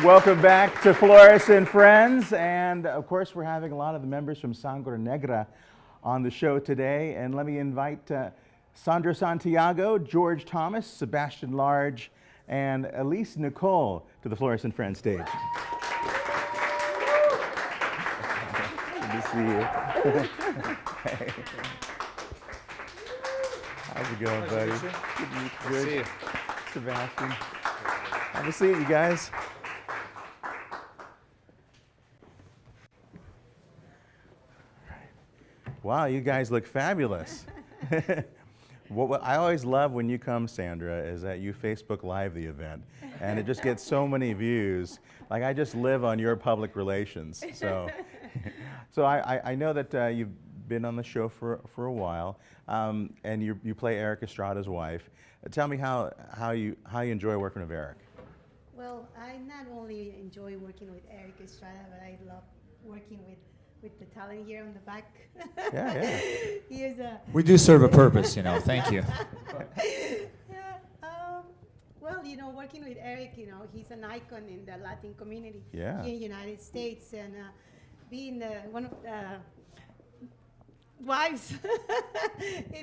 Welcome back to Flores and Friends. And of course, we're having a lot of the members from Sangre Negra on the show today. And let me invite Sandra Santiago, George Thomas, Sebastian Large, and Elise Nicole to the Flores and Friends stage. Good to see you. Hey. How's it going, buddy? Good to meet you. See you. Sebastian. Have a seat, you guys. Wow, you guys look fabulous. What I always love when you come, Sandra, is that you Facebook Live the event, and it just gets so many views. Like, I just live on your public relations. So, I know that you've been on the show for a while, and you play Eric Estrada's wife. Tell me how you enjoy working with Eric. Well, I not only enjoy working with Eric Estrada, but I love working with the talent here on the back. Yeah. He is a. We do serve a purpose, Thank you. Well, working with Eric, he's an icon in the Latin community Yeah. here in the United States, and being one of the wives.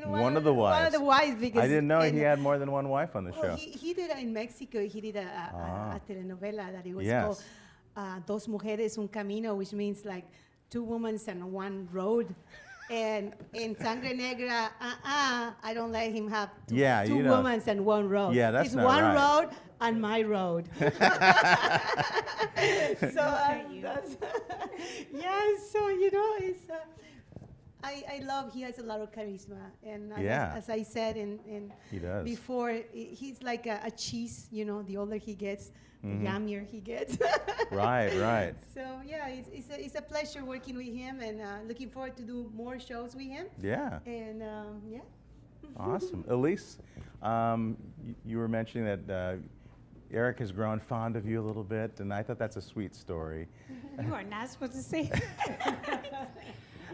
One of the wives. One of the wives, because I didn't know he had more than one wife on the well, show. he did in Mexico. He did a telenovela that it was Yes. called Dos Mujeres, Un Camino, which means like two women and one road. And in Sangre Negra, I don't let him have two women and one road. Yeah, that's it's not one right. road and my road. It's I love. He has a lot of charisma, and as I said He does. before, he's like a cheese. The older he gets, the yummier he gets. Right. So yeah, it's a pleasure working with him, and looking forward to do more shows with him. Yeah. And yeah. Awesome. Elise, you were mentioning that Eric has grown fond of you a little bit, and I thought that's a sweet story. You are not supposed to say that.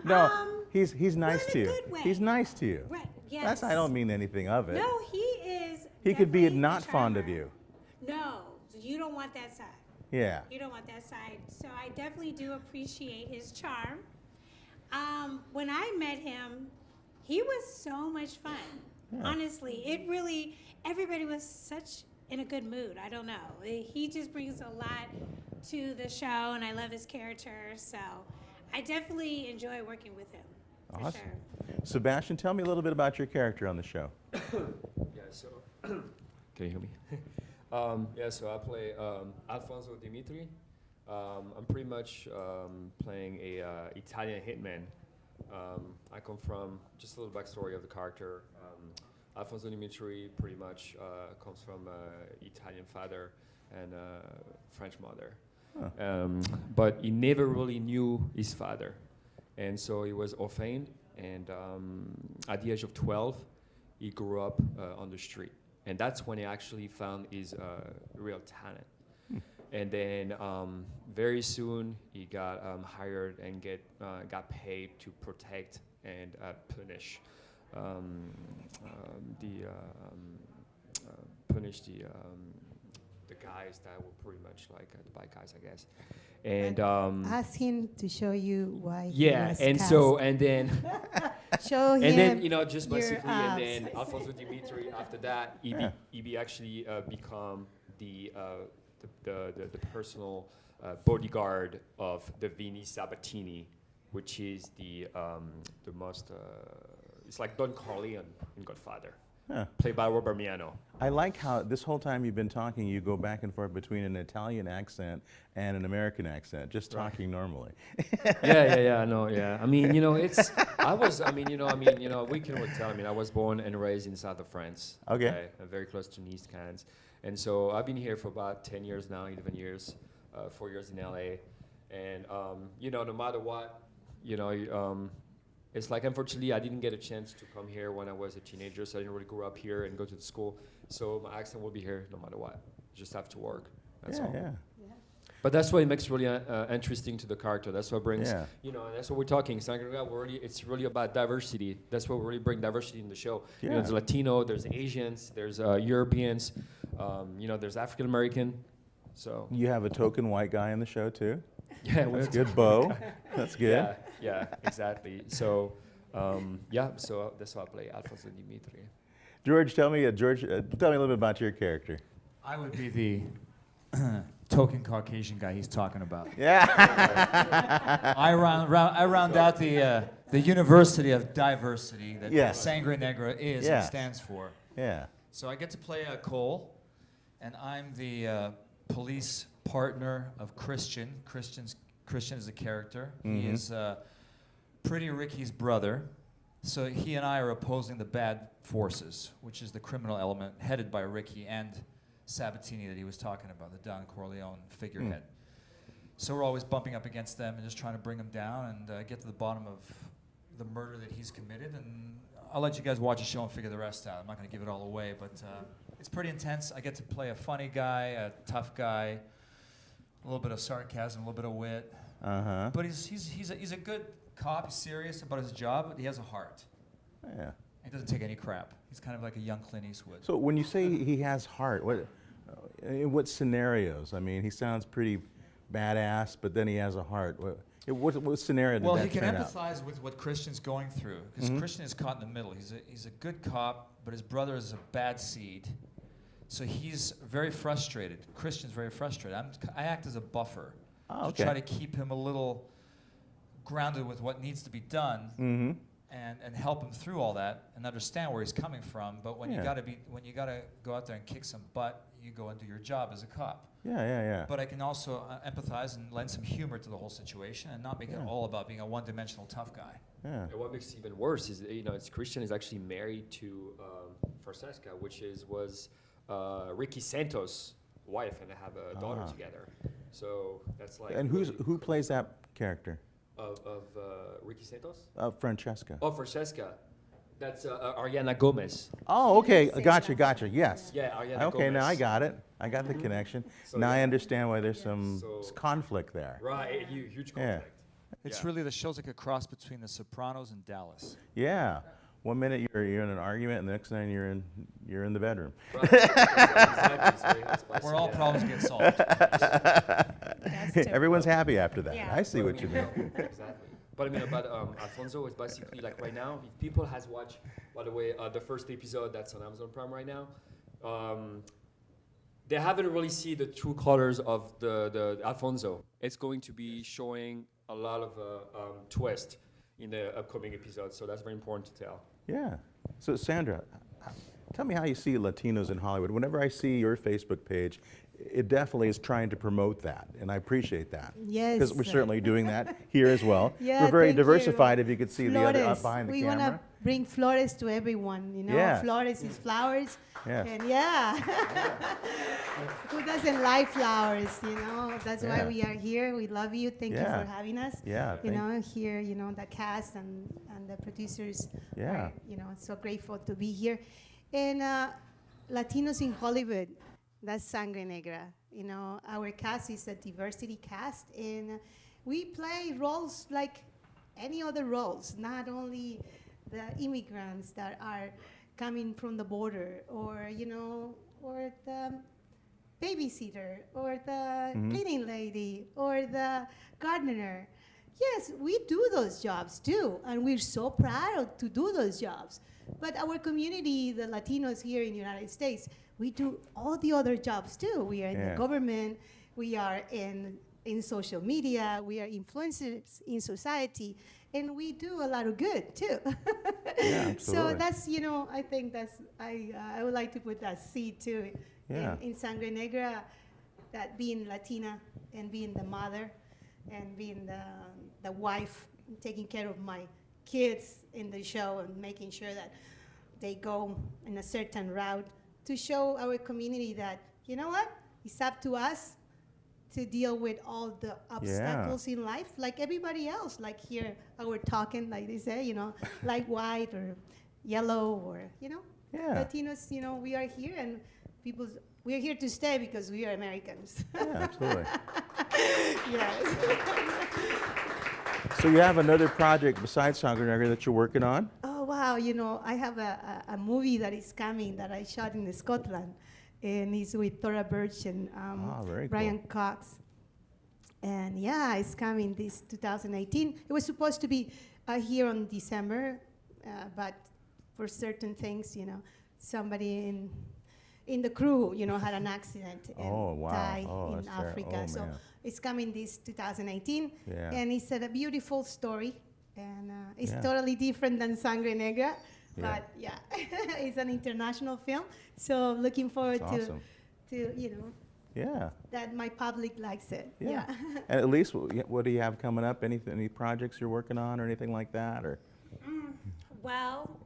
No, he's nice not to in a you. good way. He's nice to you. Right, yes. I don't mean anything of it. No, he is. He could be definitely not a fond of charmer. you. No, you don't want that side. Yeah. You don't want that side. So I definitely do appreciate his charm. When I met him, he was so much fun. Yeah. Honestly, everybody was in a good mood. I don't know. He just brings a lot to the show, and I love his character. So I definitely enjoy working with him. For Awesome. sure. Sebastian, tell me a little bit about your character on the show. Yeah, so can you hear me? So I play Alfonso Dimitri. I'm pretty much playing a Italian hitman. I come from, just a little backstory of the character. Alfonso Dimitri pretty much comes from Italian father and French mother. Huh. But he never really knew his father. And so he was orphaned, and at the age of 12, he grew up on the street. And that's when he actually found his real talent. And then very soon he got hired and got paid to protect and punish the guys that were pretty much like the bad guys, I guess. And ask him to show you why. yeah, he was and cast. so and then show him. and then just your basically, abs. and then Alfonso Dimitri after that, he actually become the personal bodyguard of the Vinny Sabatini, which is the most it's like Don Corleone in Godfather, played by Robert Miano. I like how this whole time you've been talking, you go back and forth between an Italian accent and an American accent, just talking normally. Yeah, I know, yeah. I mean, we can really tell. I was born and raised in south of France. Okay. Very close to Nice, Cannes. And so I've been here for about 10 years now, 11 years, 4 years in LA. And, no matter what, it's like, unfortunately, I didn't get a chance to come here when I was a teenager, so I didn't really grow up here and go to the school. So my accent will be here no matter what. Just have to work. That's all. Yeah. But that's what it makes really interesting to the character. That's what brings, Yeah. and that's what we're talking. It's really about diversity. That's what we really bring diversity in the show. Yeah. There's Latino, there's Asians, there's Europeans, there's African American. So You have a token white guy in the show too. yeah, That's good, Bo. That's good. Yeah, exactly. So so that's how I play Alfonso Dimitri. George, tell me a little bit about your character. I would be the token Caucasian guy he's talking about. Yeah. I round out the University of Diversity that Yes. Sangre Negra is Yes. and stands for. Yeah. So I get to play Cole, and I'm the police partner of Christian. Christian is a character. He is Pretty Ricky's brother. So he and I are opposing the bad forces, which is the criminal element headed by Ricky and Sabatini that he was talking about, the Don Corleone figurehead. So we're always bumping up against them and just trying to bring them down and get to the bottom of the murder that he's committed. And I'll let you guys watch the show and figure the rest out. I'm not going to give it all away, but it's pretty intense. I get to play a funny guy, a tough guy, a little bit of sarcasm, a little bit of wit. Uh-huh. But he's a good cop. He's serious about his job, but he has a heart. Yeah. He doesn't take any crap. He's kind of like a young Clint Eastwood. So when you say he has heart, in what scenarios? I mean, he sounds pretty badass, but then he has a heart. What scenario did Well, that he can turn out? empathize with what Christian's going through, because Christian is caught in the middle. He's a good cop, but his brother is a bad seed. So he's very frustrated. Christian's very frustrated. I act as a buffer to try to keep him a little grounded with what needs to be done, and help him through all that and understand where he's coming from. But when you gotta go out there and kick some butt, you go and do your job as a cop. Yeah. But I can also empathize and lend some humor to the whole situation and not make it all about being a one-dimensional tough guy. Yeah. And what makes it even worse is, it's Christian is actually married to Francesca, which was Ricky Santos' wife, and they have a daughter together. So that's like. And who plays that character? Of Ricky Santos? Francesca. Oh, Francesca. That's Ariana Gomez. Oh, okay. Gotcha. Yes. Yeah, Ariana Okay, Gomez. now I got it. I got the connection. So, now I yeah. understand why there's some So- conflict there. Right, huge Yeah. conflict. It's Yeah. really the show's like a cross between The Sopranos and Dallas. Yeah. 1 minute you're in an argument, and the next night you're in the bedroom. Right. Exactly. It's spicy, Where all yeah. problems get solved. Everyone's happy after that. Yeah. I see what you mean. Exactly. But I mean, about Alfonso is basically like right now, if people has watched, by the way, the first episode that's on Amazon Prime right now, they haven't really seen the true colors of the Alfonso. It's going to be showing a lot of twist in the upcoming episodes, so that's very important to tell. Yeah. So Sandra, tell me how you see Latinos in Hollywood. Whenever I see your Facebook page, it definitely is trying to promote that, and I appreciate that. Yes. Because we're certainly doing that here as well. Yeah, we're very thank you. diversified, if you could see the other Flores. behind the we camera. want to bring flores to everyone, Yes. Flores is flowers. Yes. And who doesn't like flowers, That's Yeah. why we are here. We love you. Thank you Yeah. for having us. Yeah, Here, the cast and the producers Yeah. are, so grateful to be here. And Latinos in Hollywood, that's Sangre Negra. Our cast is a diversity cast, and we play roles like any other roles, not only the immigrants that are coming from the border, or the babysitter, or the cleaning lady, or the gardener. Yes, we do those jobs too, and we're so proud to do those jobs. But our community, the Latinos here in the United States, we do all the other jobs too. We are in the government, we are in social media, we are influencers in society, and we do a lot of good too. Yeah, absolutely. So that's, I think I would like to put that seed too in Sangre Negra, that being Latina and being the mother and being the wife, taking care of my kids in the show and making sure that they go in a certain route, to show our community that, it's up to us to deal with all the obstacles in life, like everybody else, like here, our talking, like they say, like white or yellow, or, Latinos, we are here, and we're here to stay because we are Americans. Yeah, absolutely. Yes. So you have another project besides Sangre Negra that you're working on? Oh, wow. I have a movie that is coming that I shot in Scotland. and it's with Thora Birch and very Brian cool. Cox. And yeah, it's coming this 2018. It was supposed to be here on December, but for certain things, you know, somebody in the crew, you know, had an accident and died in Africa. So it's coming this 2018, and it's a beautiful story, and it's totally different than Sangre Negra, but yeah, it's an international film. So looking forward to you know, that my public likes it. Yeah. And at least, what do you have coming up? Any projects you're working on or anything like that, or? Well,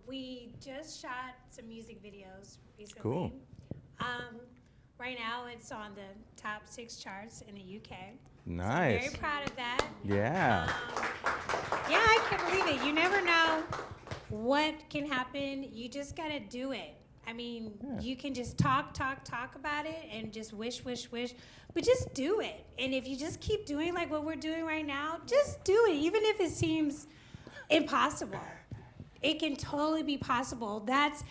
we just shot some music videos recently. Cool. Right now, it's on the top 6 charts in the UK. Nice. So I'm very proud of that. Yeah. Yeah, I can't believe it. You never know what can happen. You just gotta do it. I mean, you can just talk about it and just wish, but just do it. And if you just keep doing like what we're doing right now, just do it, even if it seems impossible. It can totally be possible. That's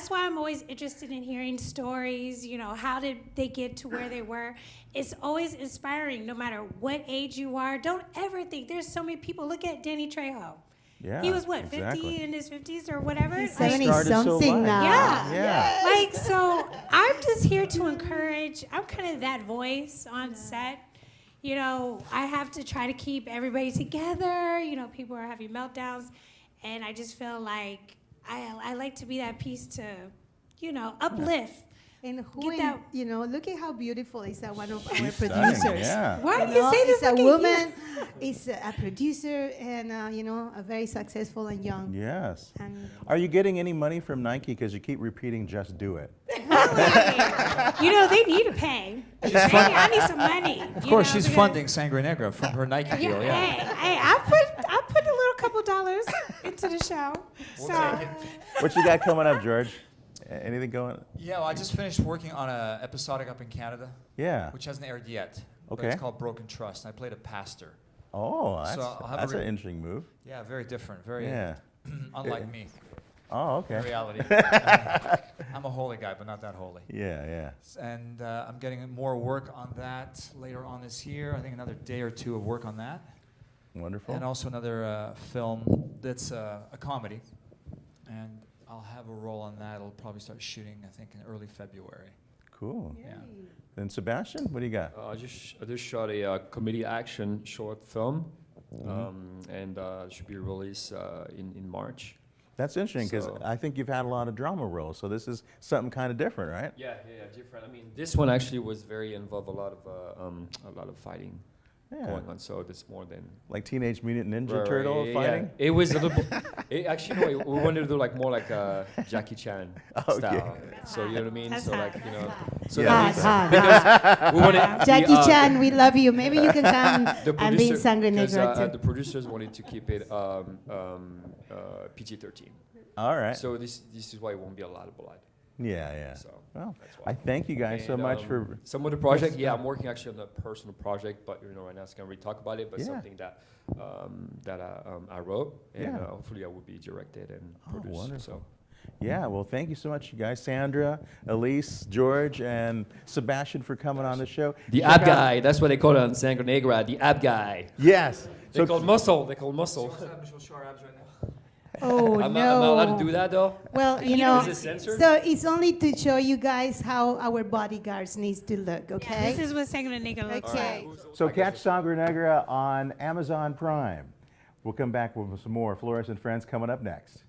why I'm always interested in hearing stories. You know, how did they get to where they were? It's always inspiring, no matter what age you are. Don't ever think there's so many people. Look at Danny Trejo. Yeah. He was what, 50 in his 50s or whatever? He's 70-something now. Yeah. Like, so I'm just here to encourage. I'm kind of that voice on set. You know, I have to try to keep everybody together. You know, people are having meltdowns. And I just feel like I like to be that piece to, you know, uplift. And that, you know, look at how beautiful is that one of our She's producers. stunning, yeah. Why do you say this? It's a like woman, it's a producer, and, you know, a very successful and young. Yes. And Are you getting any money from Nike? Because you keep repeating, just do it. You know, they need to pay. I need some money. Of course, she's funding Sangre Negra from her Nike deal. Yeah. Hey, I put a little couple dollars into the show. We'll So take it. What you got coming up, George? Anything going? Yeah, well, I just finished working on an episodic up in Canada, Yeah. which hasn't aired yet. But Okay. it's called Broken Trust. I played a pastor. Oh, So I'll have that's a an interesting move. Yeah, very different, very Yeah. unlike me Oh, in okay. reality. I'm a holy guy, but not that holy. Yeah, yeah. And I'm getting more work on that later on this year. I think another day or two of work on that. Wonderful. And also another film that's a comedy. And I'll have a role on that. It'll probably start shooting, I think, in early February. Cool. Yeah. And Sebastian, what do you got? I just shot a comedy action short film, and it should be released in March. That's interesting because So- I think you've had a lot of drama roles, so this is something kind of different, right? Yeah, different. I mean, this one actually was very involved a lot of fighting going on. So it's more than Like Teenage Mutant Ninja Right, Turtle yeah, fighting. Yeah. It was a little. Actually, no. We wanted to do like more like Jackie Chan style. So you know what I mean. That's So hot. like you know. So Yeah. that means we wanted Jackie Chan, we love you. Maybe you can come the and be in producer- Sangre 'cause, Negra too. the producers wanted to keep it PG-13. All right. So this is why it won't be a lot of blood. Yeah, yeah. So Well, that's why. I thank you guys so And, much for. some of the project. Yeah, I'm working actually on a personal project, but you know, right now I can't really talk about it. But Yeah. something that I wrote, and Yeah. Hopefully I will be directed and Oh, produced. wonderful. So Yeah, well, thank you so much, you guys. Sandra, Elise, George, and Sebastian for coming on the show. the Check ab out- guy. That's what they call it on Sangre Negra. The ab guy. Yes. They call muscle. They call muscle. Oh, I'm no. not allowed to do that though. Well, you You know, Is it censored? so it's only to show you guys how our bodyguards needs to look, okay? this is what Sangre Negra looks Okay. like. So catch Sangre Negra on Amazon Prime. We'll come back with some more Flores and Friends coming up next.